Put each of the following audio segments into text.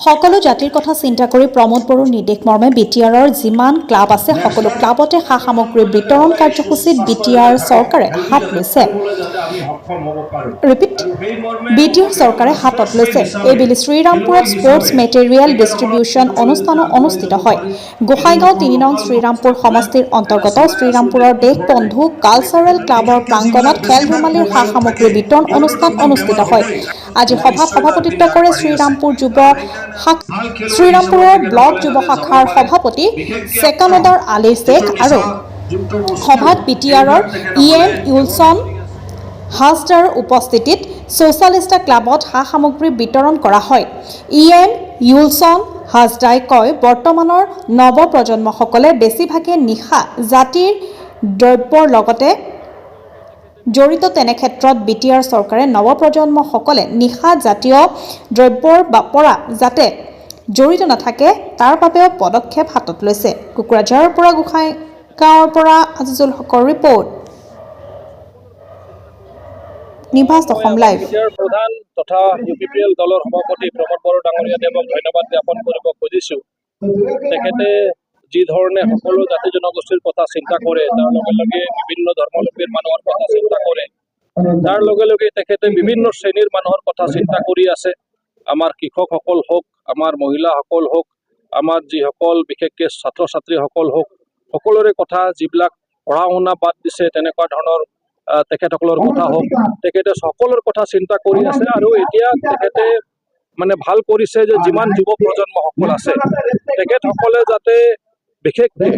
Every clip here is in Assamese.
সকলো জাতিৰ কথা চিন্তা কৰি প্ৰমোদ বড়োৰ নিৰ্দেশ মৰ্মে বিটিআৰৰ যিমান ক্লাব আছে সকলো ক্লাবতে সা সামগ্ৰী বিতৰণ কাৰ্যসূচীত বিটিআৰ চৰকাৰে হাত লৈছে। বিটিআৰ চৰকাৰে হাতত লৈছে। এইবেলি শ্ৰীৰামপুৰত স্পৰ্টছ মেটেৰিয়েল ডিষ্ট্ৰিবিউচন অনুষ্ঠানো অনুষ্ঠিত হয়। গোসাইগাঁও ৩ নং শ্ৰীৰামপুৰ সমষ্টিৰ অন্তৰ্গত শ্ৰীৰামপুৰৰ দেশবন্ধু কালচাৰেল ক্লাবৰ প্ৰাংগণত খেল ধেমালিৰ সা সামগ্ৰী বিতৰণ অনুষ্ঠান অনুষ্ঠিত হয়। আজি সভাত সভাপতিত্ব কৰে শ্ৰীৰামপুৰৰ ব্লক যুৱ শাখাৰ সভাপতি চেকানদাৰ আলী শেখ আৰু সভাত বিটিআৰৰ ইউলছন হাছদাৰ উপস্থিতিত ছ'চিয়েলিষ্ট ক্লাবত সা সামগ্ৰী বিতৰণ কৰা হয়। ইউলছন হাছদাই কয়, বৰ্তমানৰ নৱপ্ৰজন্মসকলে বেছিভাগে নিশা জাতিৰ দ্ৰব্যৰ লগতে জড়িত। তেনে ক্ষেত্ৰত বিটিআৰ চৰকাৰে নৱপ্ৰজন্মসকলে নিশা জাতীয় দ্ৰব্যৰ পৰা যাতে জড়িত নাথাকে তাৰ বাবেও পদক্ষেপ হাতত লৈছে। কুকুৰাঝাৰৰ পৰা গোসাইগাঁৱৰ পৰা আজিজুল হকৰ ৰিপৰ্ট, নিভাজ অসম লাইভ। প্ৰধান তথা ইউপিপিএল দলৰ সভাপতি প্ৰমোদ বড়ো ডাঙৰীয়া দেৱক ধন্যবাদ জ্ঞাপন কৰিব খুজিছোঁ। তেখেতে যি ধৰণে সকলো জাতি জনগোষ্ঠীৰ কথা চিন্তা কৰে, তাৰ লগে লগে বিভিন্ন ধৰ্মাৱলম্বীৰ মানুহৰ কথা চিন্তা কৰে, তাৰ লগে লগে তেখেতে বিভিন্ন শ্ৰেণীৰ মানুহৰ কথা চিন্তা কৰি আছে। আমাৰ কৃষকসকল হওক, আমাৰ মহিলাসকল হওক, আমাৰ যিসকল বিশেষকৈ ছাত্ৰ ছাত্ৰীসকল হওক, সকলোৰে কথা যিবিলাক পঢ়া শুনা বাদ দিছে তেনেকুৱা ধৰণৰ তেখেতসকলৰ কথা হওক, তেখেতে সকলোৰ কথা চিন্তা কৰি আছে। আৰু এতিয়া তেখেতে ভাল কৰিছে যে যিমান যুৱ প্ৰজন্মসকল আছে তেখেতসকলে যাতে বিশেষকৈ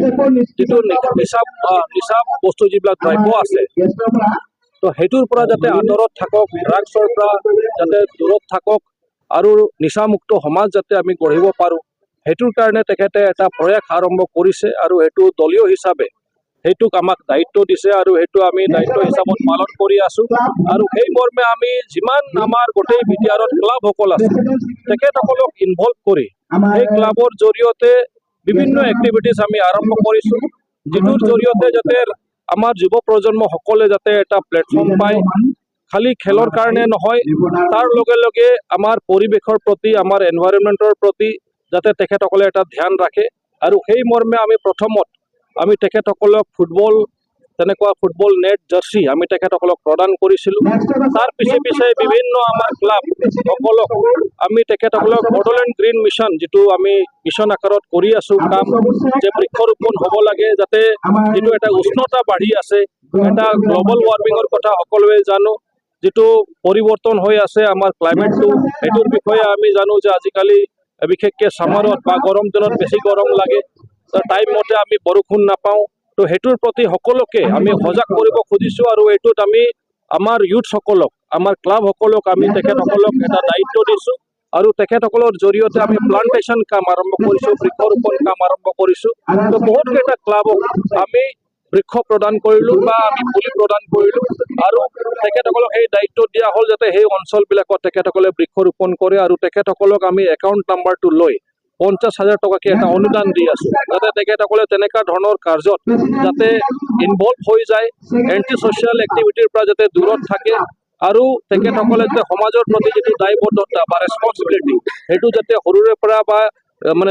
যিটো নিচা বস্তু যিবিলাক দ্ৰব্য আছে তো সেইটোৰ পৰা যাতে আঁতৰত থাকক, ড্ৰাগছৰ পৰা যাতে দূৰত থাকক আৰু নিচামুক্ত সমাজ যাতে আমি গঢ়িব পাৰোঁ, সেইটোৰ কাৰণে তেখেতে এটা প্ৰয়াস আৰম্ভ কৰিছে। আৰু সেইটো দলীয় হিচাপে সেইটোক আমাক দায়িত্ব দিছে আৰু সেইটো আমি দায়িত্ব হিচাপত পালন কৰি আছোঁ। আৰু সেই মৰ্মে আমি যিমান আমাৰ গোটেই বিটিআৰত ক্লাবসকল আছে তেখেতসকলক ইনভলভ কৰি সেই ক্লাবৰ জৰিয়তে বিভিন্ন এক্টিভিটিজ আমি আৰম্ভ কৰিছোঁ, যিটোৰ জৰিয়তে যাতে আমাৰ যুৱ প্ৰজন্মসকলে যাতে এটা প্লেটফৰ্ম পায়, খালি খেলৰ কাৰণে নহয়, তাৰ লগে লগে আমাৰ পৰিৱেশৰ প্ৰতি, আমাৰ এনভাইৰনমেণ্টৰ প্ৰতি যাতে তেখেতসকলে এটা ধ্যান ৰাখে। আৰু সেই মৰ্মে আমি প্ৰথমত আমি তেখেতসকলক তেনেকুৱা ফুটবল নেট জাৰ্চি আমি তেখেতসকলক প্ৰদান কৰিছিলোঁ। তাৰ পিছে পিছে বিভিন্ন আমাৰ ক্লাবসকলক আমি তেখেতসকলক বড়োলেণ্ড গ্ৰীণ মিছন, যিটো আমি মিছন আকাৰত কৰি আছোঁ কাম, যে বৃক্ষৰোপণ হ'ব লাগে, যাতে যিটো এটা উষ্ণতা বাঢ়ি আছে, এটা গ্ল'বেল ৱাৰ্মিঙৰ কথা সকলোৱে জানো, যিটো পৰিৱৰ্তন হৈ আছে আমাৰ ক্লাইমেটটো, সেইটোৰ বিষয়ে আমি জানো যে আজিকালি বিশেষকৈ ছামাৰত বা গৰম দিনত বেছি গৰম লাগে, টাইম মতে আমি বৰষুণ নাপাওঁ। তো সেইটোৰ প্ৰতি সকলোকে আমি সজাগ কৰিব খুজিছোঁ। আৰু এইটোত আমি আমাৰ ইউথসকলক, আমাৰ ক্লাবসকলক আমি তেখেতসকলক এটা দায়িত্ব দিছোঁ। আৰু তেখেতসকলৰ জৰিয়তে আমি প্লান্টেশ্যন কাম আৰম্ভ কৰিছোঁ, বৃক্ষৰোপণ কাম আৰম্ভ কৰিছোঁ। তো বহুতকেইটা ক্লাবক আমি বৃক্ষ প্ৰদান কৰিলোঁ বা আমি পুলি প্ৰদান কৰিলোঁ। আৰু তেখেতসকলক সেই দায়িত্ব দিয়া হ'ল যাতে সেই অঞ্চলবিলাকত তেখেতসকলে বৃক্ষৰোপণ কৰে। আৰু তেখেতসকলক আমি একাউণ্ট নাম্বাৰটো লৈ 50,000 টকাকৈ এটা অনুদান দি আছোঁ, যাতে তেখেতসকলে তেনেকুৱা ধৰণৰ কাৰ্যত যাতে ইনভলভ হৈ যায়, এণ্টি ছ'চিয়েল এক্টিভিটিৰ পৰা যাতে দূৰত থাকে। আৰু তেখেতসকলে যাতে সমাজৰ প্ৰতি যিটো দায়বদ্ধতা বা ৰেছপনচিবিলিটি, সেইটো যাতে সৰুৰে পৰা বা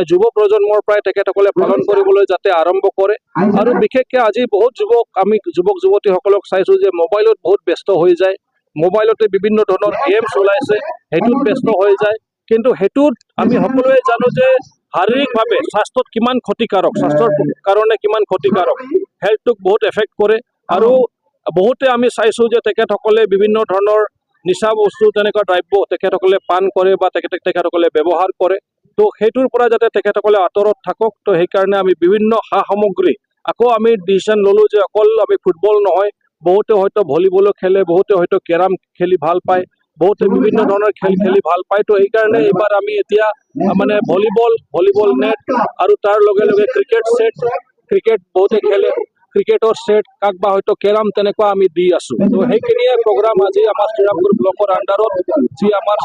যুৱ প্ৰজন্মৰ পৰাই তেখেতসকলে পালন কৰিবলৈ যাতে আৰম্ভ কৰে। আৰু বিশেষকৈ আজি বহুত যুৱক যুৱতীসকলক চাইছোঁ যে মোবাইলত বহুত ব্যস্ত হৈ যায়, মোবাইলতে বিভিন্ন ধৰণৰ গেমছ ওলাইছে, সেইটোত ব্যস্ত হৈ যায়। কিন্তু সেইটোত আমি সকলোৱে জানো যে শাৰীৰিকভাৱে স্বাস্থ্যত কিমান ক্ষতিকাৰক, স্বাস্থ্যৰ কাৰণে কিমান ক্ষতিকাৰক, হেল্থটোক বহুত এফেক্ট কৰে। আৰু বহুতে আমি চাইছোঁ যে তেখেতসকলে বিভিন্ন ধৰণৰ নিচা বস্তু, তেনেকুৱা দ্ৰব্য তেখেতসকলে পান কৰে বা তেখেতসকলে ব্যৱহাৰ কৰে। তো সেইটোৰ পৰা যাতে তেখেতসকলে আঁতৰত থাকক, তো সেইকাৰণে আমি বিভিন্ন সা সামগ্ৰী আকৌ আমি ডিচিশ্যন ল'লোঁ যে অকল আমি ফুটবল নহয়, বহুতে হয়তো ভলীবলো খেলে, বহুতে হয়তো কেৰাম খেলি ভাল পায়, বহুতে বিভিন্ন ধৰণৰ খেল খেলি ভাল পায়। তো সেইকাৰণে এইবাৰ আমি এতিয়া ভলীবল নেট আৰু তাৰ লগে লগে ক্ৰিকেট বহুতে খেলে, ক্ৰিকেটৰ ছেট, কাক বা হয়তো কেৰাম, তেনেকুৱা আমি দি আছোঁ। তো সেইখিনিয়ে প্ৰগ্ৰাম আজি আমাৰ শ্ৰীৰামপুৰ ব্লকৰ আণ্ডাৰত যি আমাৰ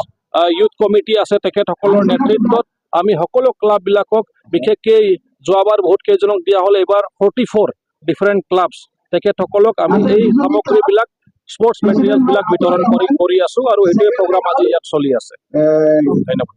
ইউথ কমিটি আছে তেখেতসকলৰ নেতৃত্বত আমি সকলো ক্লাববিলাকক, বিশেষকৈ যোৱাবাৰ বহুত কেইজনক দিয়া হ'ল, এইবাৰ 44 ডিফাৰেণ্ট ক্লাবছ, তেখেতসকলক আমি এই সামগ্ৰীবিলাক, স্পৰ্টছ মেটেৰিয়েলছবিলাক বিতৰণ কৰি আছোঁ। আৰু সেইটোৱে প্ৰগ্ৰাম আজি ইয়াত চলি আছে। ধন্যবাদ।